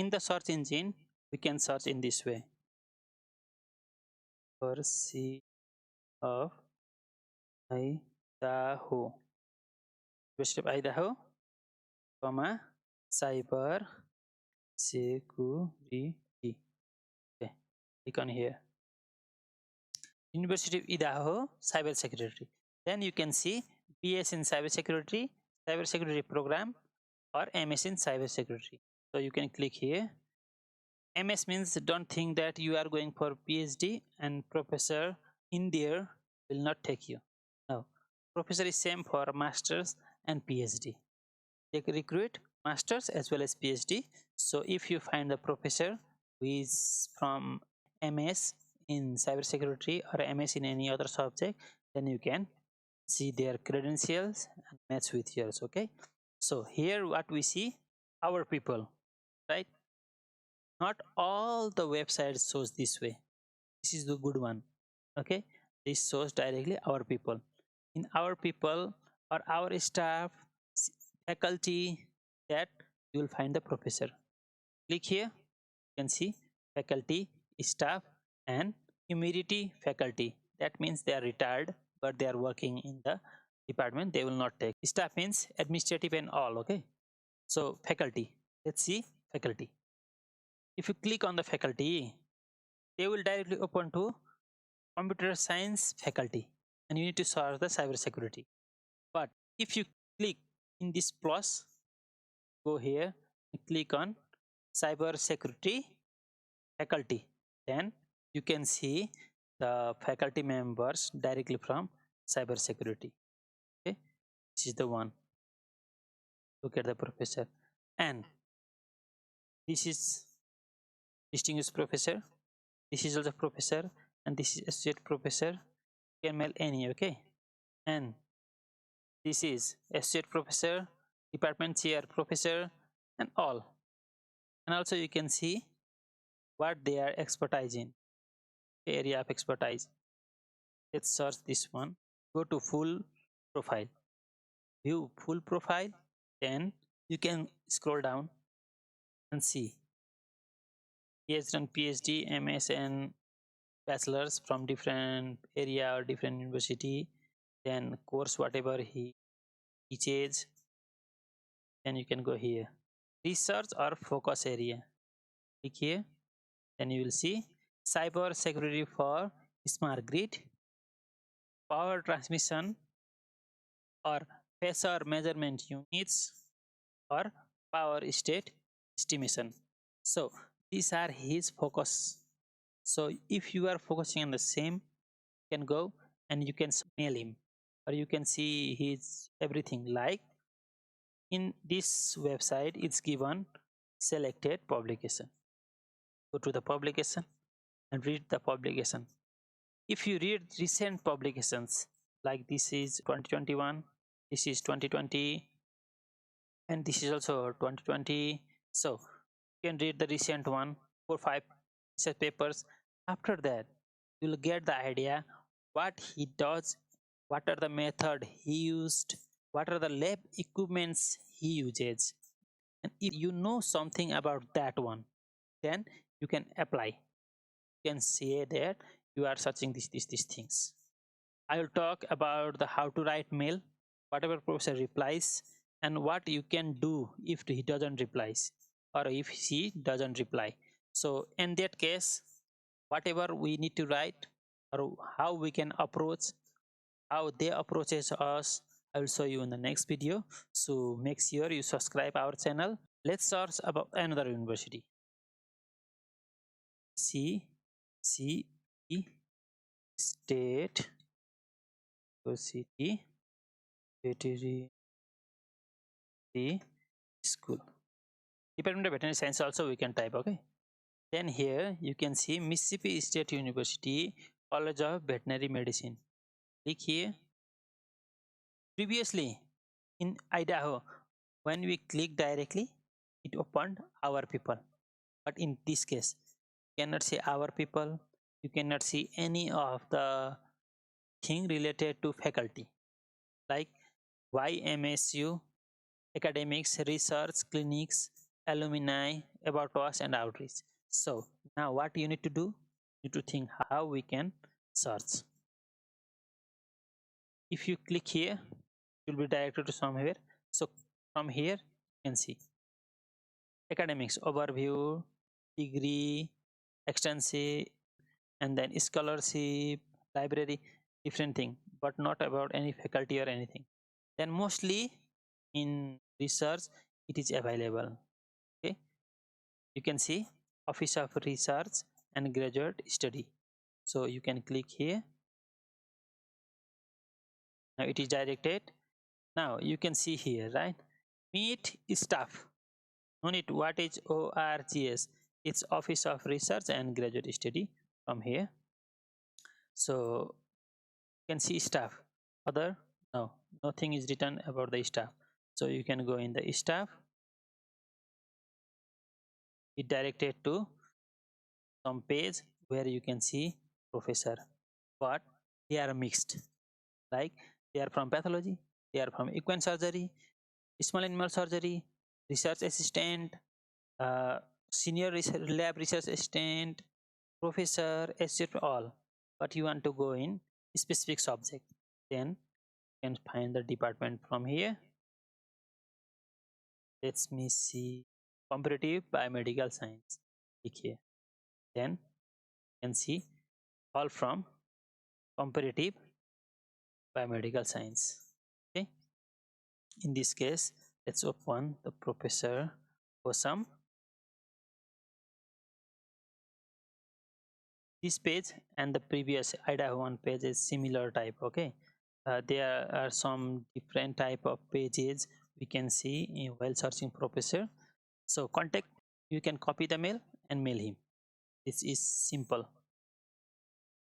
in the search engine, we can search in this way. University of Idaho. University of Idaho, comma, cyber security. Okay, click on here. University of Idaho, cyber security. Then you can see BS in cyber security program, or MS in cyber security. So you can click here. MS means don't think that you are going for PhD and professor in there will not take you. No, professor is same for masters and PhD. They recruit masters as well as PhD. So if you find the professor who is from MS in cybersecurity or MS in any other subject, then you can see their credentials and match with yours. Okay, so here what we see, our people, right? Not all the websites shows this way. This is the good one. Okay, this shows directly our people. In our people or our staff, faculty, that you will find the professor. Click here, you can see faculty, staff, and humidity faculty. That means they are retired but they are working in the department. They will not take. Staff means administrative and all. Okay, so faculty, let's see faculty. If you click on the faculty, they will directly open to computer science faculty, and you need to search the cyber security. But if you click in this plus, go here and click on cyber security faculty, then you can see the faculty members directly from cyber security. Okay, this is the one. Look at the professor, and this is distinguished professor, this is also professor, and this is associate professor. You can mail any. Okay, and this is associate professor, department chair professor, and all. And also you can see what they are expertise in, area of expertise. Let's search this one. Go to full profile, view full profile, then you can scroll down and see he has done PhD, MS, and bachelor's from different area or different university. Then course whatever he teaches. Then you can go here, research or focus area. Click here, then you will see cyber security for smart grid, power transmission or pressure measurement units, or power state estimation. So these are his focus. So if you are focusing on the same, you can go and you can mail him, or you can see his everything. Like in this website, it's given selected publication. Go to the publication and read the publication. If you read recent publications, like this is 2021, this is 2020, and this is also 2020, so you can read the recent one, 4-5 research papers. After that, you'll get the idea what he does, what are the method he used, what are the lab equipments he uses. And if you know something about that one, then you can apply. You can say that you are searching these things. I will talk about the how to write mail, whatever professor replies, and what you can do if he doesn't replies, or if she doesn't reply. So in that case, whatever we need to write, or how we can approach, how they approaches us, I will show you in the next video. So make sure you subscribe our channel. Let's search about another university. CE State University Veterinary School. Department of Veterinary Science also we can type. Okay, then here you can see Mississippi State University College of Veterinary Medicine. Click here. Previously in Idaho, when we click directly, it opened our people, but in this case you cannot see our people, you cannot see any of the thing related to faculty, like YMSU, academics, research, clinics, alumni, about us, and outreach. So now what you need to do? You need to think how we can search. If you click here, you'll be directed to somewhere. So from here, you can see academics, overview, degree, extensive, and then scholarship, library, different thing, but not about any faculty or anything. Then mostly in research, it is available. Okay, you can see Office of Research and Graduate Study. So you can click here. Now it is directed. Now you can see here, right? Meet staff. No need. What is ORGS? It's Office of Research and Graduate Study from here. So you can see staff. Other, no, nothing is written about the staff. So you can go in the staff. It directed to some page where you can see professor, but they are mixed. Like they are from pathology, they are from equine surgery, small animal surgery, research assistant, uh, senior lab research assistant, professor, etc. all. But you want to go in specific subject, then you can find the department from here. Let me see comparative biomedical science. Click here. Then you can see all from comparative biomedical science. Okay. In this case, let's open the professor for some. This page and the previous IDA 1 page is similar type. Okay. There are some different type of pages we can see while searching professor. So contact, you can copy the mail and mail him. This is simple.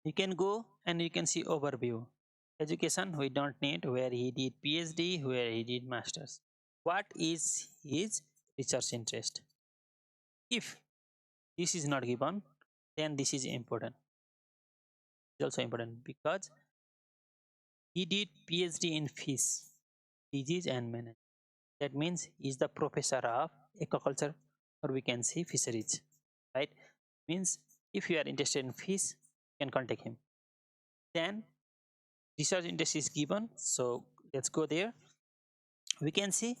You can go and you can see overview. Education we don't need, where he did PhD, where he did masters. What is his research interest? If this is not given, then this is important. It's also important because he did PhD in fish, disease and management. That means he is the professor of aquaculture, or we can say fisheries, right? Means if you are interested in fish, you can contact him. Then research interest is given, so let's go there. We can see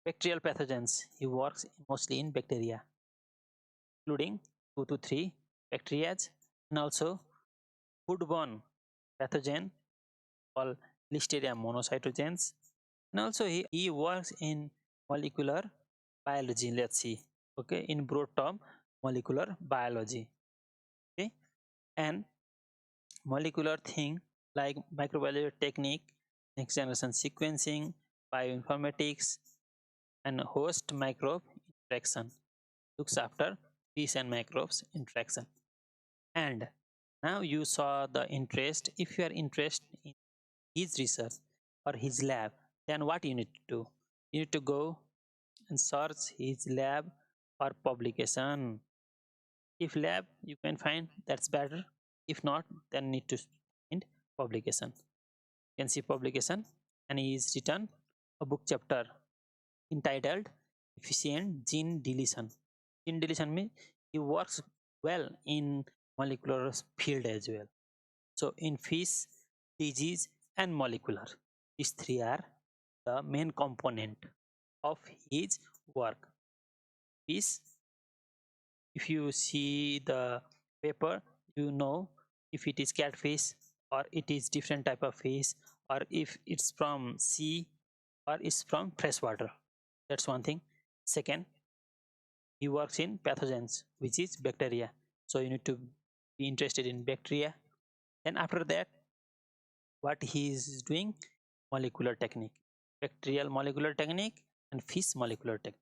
bacterial pathogens. He works mostly in bacteria, including 2 to 3 bacteria, and also foodborne pathogen called Listeria monocytogenes. And also he works in molecular biology. Let's see. Okay, in broad term, molecular biology. Okay, and molecular thing like microbiology technique, next generation sequencing, bioinformatics, and host microbe interaction. Looks after fish and microbes interaction. And now you saw the interest. If you are interested in his research or his lab, then what you need to do? You need to go and search his lab or publication. If lab you can find, that's better. If not, then need to find publication. You can see publication, and he is written a book chapter entitled Efficient Gene Deletion. Gene deletion means he works well in molecular field as well. So in fish, disease, and molecular, these three are the main component of his work. Fish, if you see the paper, you know if it is catfish or it is different type of fish, or if it's from sea or it's from freshwater. That's one thing. Second, he works in pathogens, which is bacteria. So you need to be interested in bacteria. Then after that, what he is doing? Molecular technique, bacterial molecular technique, and fish molecular technique.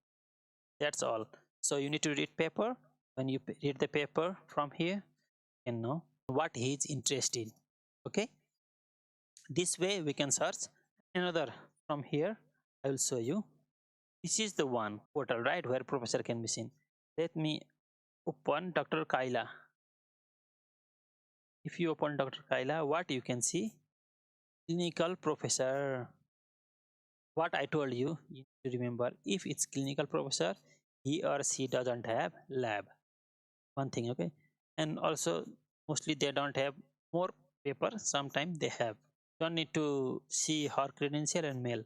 That's all. So you need to read paper. When you read the paper from here, you can know what he is interested in. Okay. This way we can search. Another from here, I will show you. This is the one portal, right, where professor can be seen. Let me open Dr. Kaila. If you open Dr. Kaila, what you can see? Clinical professor. What I told you, you need to remember, if it's clinical professor, he or she doesn't have lab. One thing, okay? And also mostly they don't have more paper, sometimes they have. Don't need to see her credential and mail.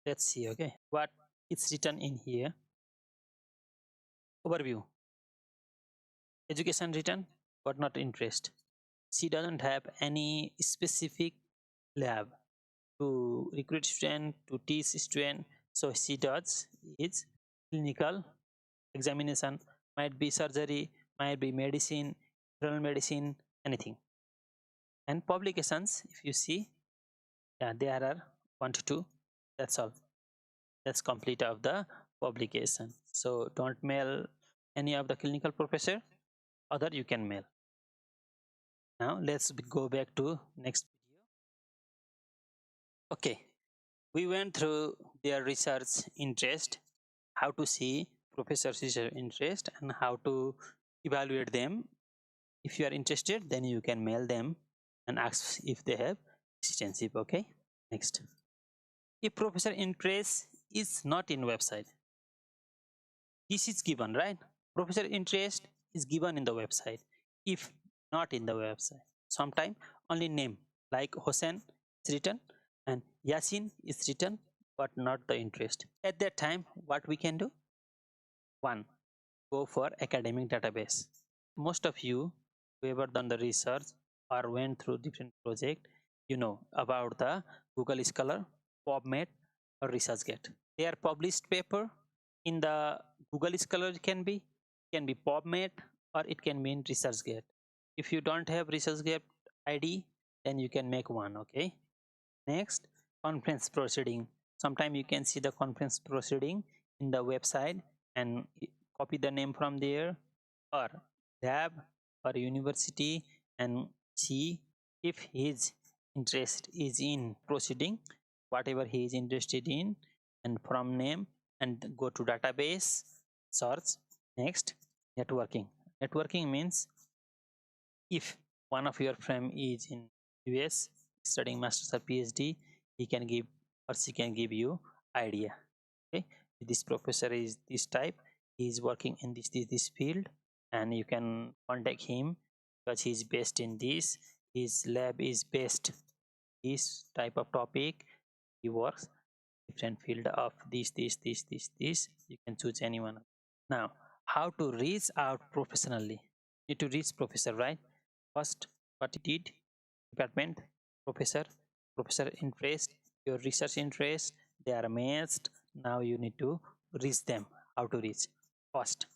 Let's see, okay, what it's written in here. Overview. Education written but not interest. She doesn't have any specific lab to recruit student, to teach student. So she does is clinical examination, might be surgery, might be medicine, general medicine, anything. And publications, if you see, yeah, there are 1 to 2. That's all. That's complete of the publication. So don't mail any of the clinical professor, other you can mail. Now let's go back to next video. Okay, we went through their research interest, how to see professor's research interest and how to evaluate them. If you are interested, then you can mail them and ask if they have assistantship. Okay, next. If professor interest is not in website, this is given, right? Professor interest is given in the website. If not in the website, sometime only name like Hossein is written and Yasin is written, but not the interest. At that time, what we can do? One, go for academic database. Most of you who ever done the research or went through different project, you know about the Google Scholar, PubMed or ResearchGate. They are published paper in the Google Scholar, can be PubMed or it can be in ResearchGate. If you don't have ResearchGate ID, then you can make one. Okay. Next, conference proceeding. Sometime you can see the conference proceeding in the website and copy the name from there, or lab or university, and see if his interest is in proceeding, whatever he is interested in, and from name and go to database, search. Next, networking. Networking means if one of your friend is in US studying masters or PhD, he can give or she can give you idea. Okay, this professor is this type, he is working in this field, and you can contact him because he is based in this, his lab is based this type of topic, he works different field of this, you can choose anyone. Now, how to reach out professionally? Need to reach professor, right? First, what you did, department, professor, professor interest, your research interest, they are matched. Now you need to reach them. How to reach? First,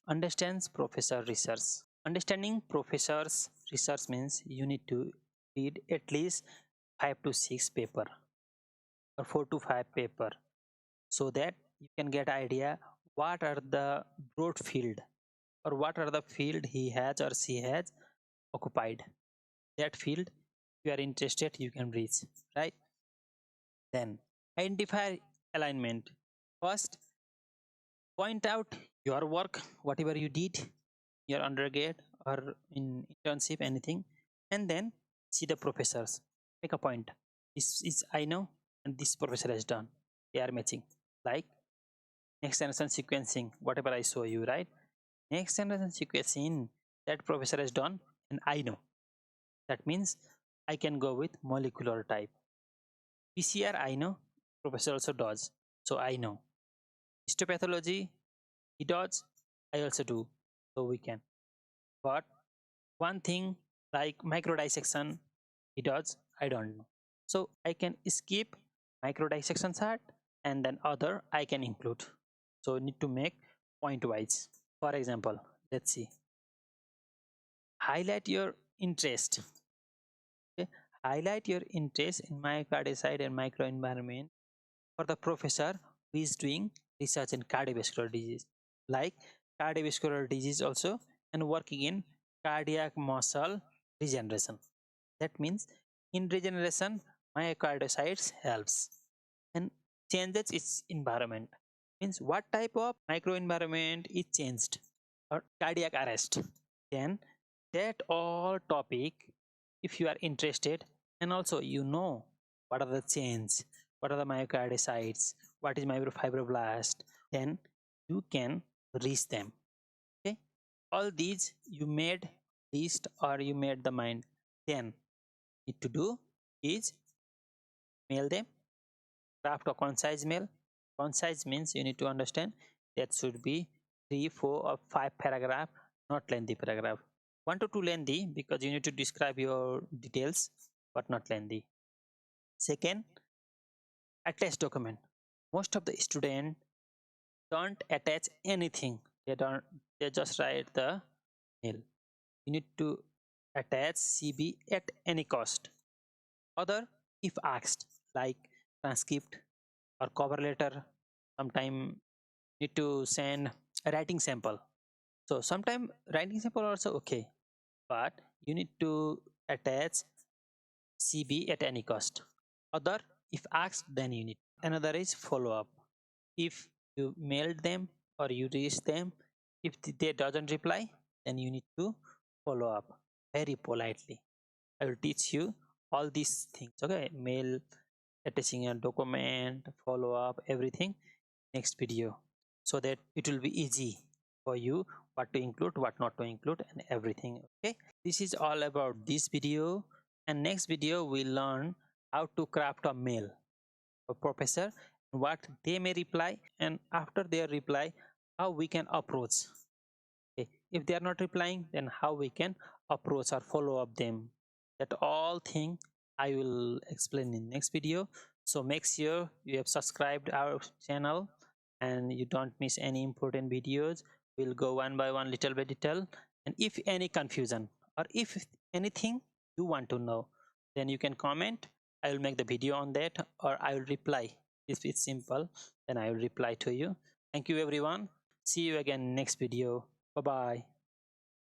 understands professor research. Understanding professor's research means you need to read at least 5 to 6 paper or 4 to 5 paper, so that you can get idea what are the broad field or what are the field he has or she has occupied. That field, if you are interested, you can reach, right? Then identify alignment. First, point out your work, whatever you did, your undergrad or in internship, anything, and then see the professors. Make a point. This is I know, and this professor has done. They are matching. Like next generation sequencing, whatever I show you, right? Next generation sequencing that professor has done, and I know. That means I can go with molecular type. PCR I know, professor also does, so I know. Histopathology he does, I also do, so we can. But one thing like microdissection he does, I don't know. So I can skip microdissection chart and then other I can include. So need to make point wise. For example, let's see. Highlight your interest. Okay? Highlight your interest in myocardiocide and microenvironment for the professor who is doing research in cardiovascular disease, like cardiovascular disease also, and working in cardiac muscle regeneration. That means in regeneration, myocardiocides helps and changes its environment. Means what type of microenvironment is changed or cardiac arrest. Then that all topic, if you are interested, and also you know what are the change, what are the myocardiocides, what is myofibroblast, then you can reach them. Okay, all these you made list or you made the mind. Then need to do is mail them, craft a concise mail. Concise means you need to understand that should be 3, 4, or 5 paragraph, not lengthy paragraph. 1 to 2 lengthy because you need to describe your details, but not lengthy. Second, attach document. Most of the student don't attach anything. They just write the mail. You need to attach CB at any cost. Other, if asked, like transcript or cover letter, sometime need to send a writing sample. So sometime writing sample also okay, but you need to attach CB at any cost. Other, if asked, then you need. Another is follow up. If you mailed them or you reach them, if they doesn't reply, then you need to follow up very politely. I will teach you all these things. Okay, mail, attaching a document, follow up, everything next video, so that it will be easy for you what to include, what not to include, and everything. Okay, this is all about this video, and next video we learn how to craft a mail a professor, what they may reply, and after their reply how we can approach. Okay, if they are not replying, then how we can approach or follow up them. That all thing I will explain in next video. So make sure you have subscribed our channel and you don't miss any important videos. We'll go one by one, little by little, and if any confusion or if anything you want to know, then you can comment. I will make the video on that, or I will reply. If it's simple, then I will reply to you. Thank you everyone. See you again next video. Bye bye.